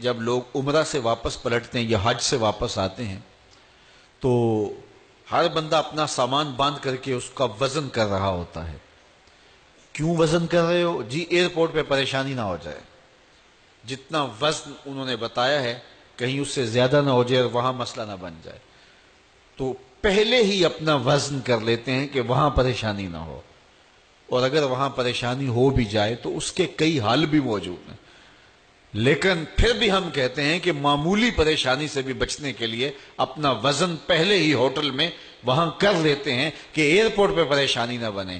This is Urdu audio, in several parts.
جب لوگ عمرہ سے واپس پلٹتے ہیں یا حج سے واپس آتے ہیں تو ہر بندہ اپنا سامان باندھ کر کے اس کا وزن کر رہا ہوتا ہے. کیوں وزن کر رہے ہو؟ جی ایئرپورٹ پہ پریشانی نہ ہو جائے. جتنا وزن انہوں نے بتایا ہے کہیں اس سے زیادہ نہ ہو جائے اور وہاں مسئلہ نہ بن جائے. تو پہلے ہی اپنا وزن کر لیتے ہیں کہ وہاں پریشانی نہ ہو. اور اگر وہاں پریشانی ہو بھی جائے تو اس کے کئی حل بھی موجود ہیں. لیکن پھر بھی ہم کہتے ہیں کہ معمولی پریشانی سے بھی بچنے کے لیے اپنا وزن پہلے ہی ہوٹل میں وہاں کر لیتے ہیں کہ ایئرپورٹ پہ پریشانی نہ بنے.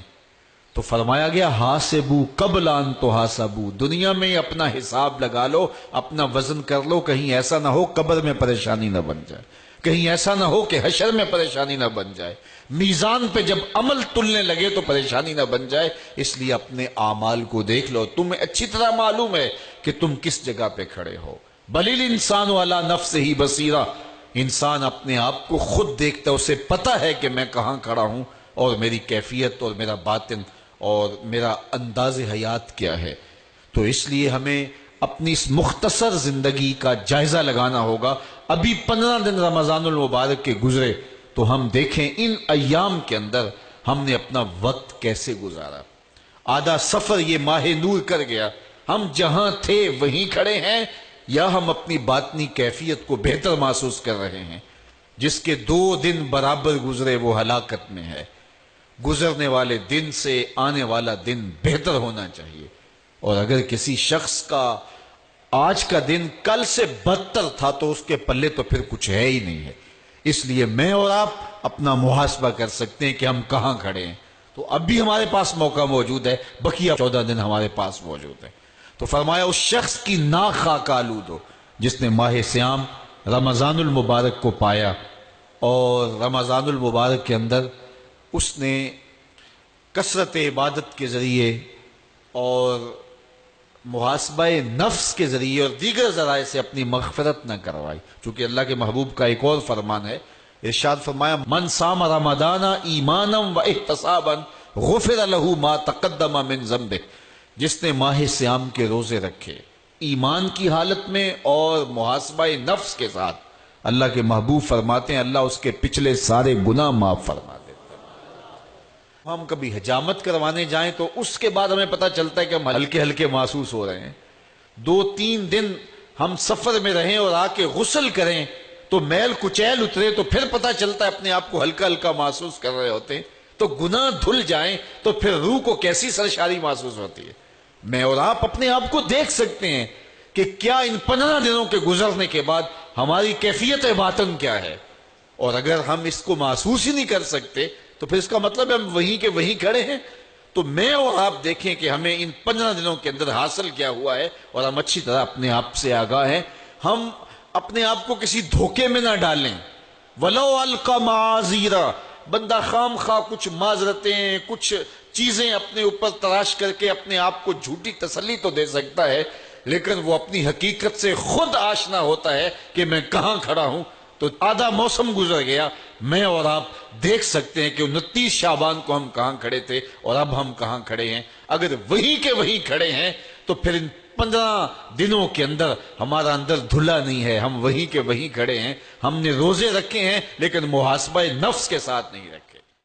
تو فرمایا گیا حاسبو قبل ان تحاسبو، دنیا میں اپنا حساب لگا لو، اپنا وزن کر لو، کہیں ایسا نہ ہو قبر میں پریشانی نہ بن جائے، کہیں ایسا نہ ہو کہ حشر میں پریشانی نہ بن جائے، میزان پہ جب عمل تلنے لگے تو پریشانی نہ بن جائے. اس لیے اپنے اعمال کو دیکھ لو، تمہیں اچھی طرح معلوم ہے کہ تم کس جگہ پہ کھڑے ہو. بل الانسان علی نفسہ بصیرہ، انسان اپنے آپ کو خود دیکھتا ہے، اسے پتا ہے کہ میں کہاں کھڑا ہوں اور میری کیفیت اور میرا باطن اور میرا انداز حیات کیا ہے. تو اس لیے ہمیں اپنی اس مختصر زندگی کا جائزہ لگانا ہوگا. ابھی 15 دن رمضان المبارک کے گزرے تو ہم دیکھیں ان ایام کے اندر ہم نے اپنا وقت کیسے گزارا. آدھا سفر یہ ماہ نور کر گیا، ہم جہاں تھے وہیں کھڑے ہیں یا ہم اپنی باطنی کیفیت کو بہتر محسوس کر رہے ہیں. جس کے 2 دن برابر گزرے وہ ہلاکت میں ہے. گزرنے والے دن سے آنے والا دن بہتر ہونا چاہیے. اور اگر کسی شخص کا آج کا دن کل سے بدتر تھا تو اس کے پلے تو پھر کچھ ہے ہی نہیں ہے. اس لیے میں اور آپ اپنا محاسبہ کر سکتے ہیں کہ ہم کہاں کھڑے ہیں. تو اب بھی ہمارے پاس موقع موجود ہے، بقیہ 14 دن ہمارے پاس موجود ہے. تو فرمایا اس شخص کی ناک خاک آلود ہو جس نے ماہ سیام رمضان المبارک کو پایا اور رمضان المبارک کے اندر اس نے کثرت عبادت کے ذریعے اور محاسبہ نفس کے ذریعے اور دیگر ذرائع سے اپنی مغفرت نہ کروائی. چونکہ اللہ کے محبوب کا ایک اور فرمان ہے، ارشاد فرمایا من صام رمضان ایمانا و احتسابا غفر له ما تقدم من ذنبه، جس نے ماہ سیام کے روزے رکھے ایمان کی حالت میں اور محاسبہ نفس کے ساتھ، اللہ کے محبوب فرماتے ہیں اللہ اس کے پچھلے سارے گناہ معاف فرما دیتے. ہم کبھی حجامت کروانے جائیں تو اس کے بعد ہمیں پتہ چلتا ہے کہ ہم ہلکے ہلکے محسوس ہو رہے ہیں. 2-3 دن ہم سفر میں رہیں اور آ کے غسل کریں تو میل کچیل اترے تو پھر پتہ چلتا ہے اپنے آپ کو ہلکا ہلکا محسوس کر رہے ہوتے ہیں. تو گناہ دھل جائیں تو پھر روح کو کیسی سرشاری محسوس ہوتی ہے. میں اور آپ اپنے آپ کو دیکھ سکتے ہیں کہ کیا ان 15 دنوں کے گزرنے کے بعد ہماری کیفیت باطن کیا ہے. اور اگر ہم اس کو محسوس ہی نہیں کر سکتے تو پھر اس کا مطلب ہے ہم وہیں کے وہیں کھڑے ہیں. تو میں اور آپ دیکھیں کہ ہمیں ان 15 دنوں کے اندر حاصل کیا ہوا ہے اور ہم اچھی طرح اپنے آپ سے آگاہ ہیں. ہم اپنے آپ کو کسی دھوکے میں نہ ڈالیں. وَلَوْ أَلْقَى مَعَاذِيرًا، بندہ خام خواہ کچھ معذرتیں کچھ چیزیں اپنے اوپر تراش کر کے اپنے آپ کو جھوٹی تسلی تو دے سکتا ہے، لیکن وہ اپنی حقیقت سے خود آشنا ہوتا ہے کہ میں کہاں کھڑا ہوں. تو آدھا موسم گزر گیا، میں اور آپ دیکھ سکتے ہیں کہ 29 شعبان کو ہم کہاں کھڑے تھے اور اب ہم کہاں کھڑے ہیں. اگر وہیں کے وہیں کھڑے ہیں تو پھر ان 15 دنوں کے اندر ہمارا اندر دھلا نہیں ہے، ہم وہیں کے وہیں کھڑے ہیں. ہم نے روزے رکھے ہیں لیکن محاسبہ نفس کے ساتھ نہیں رکھے.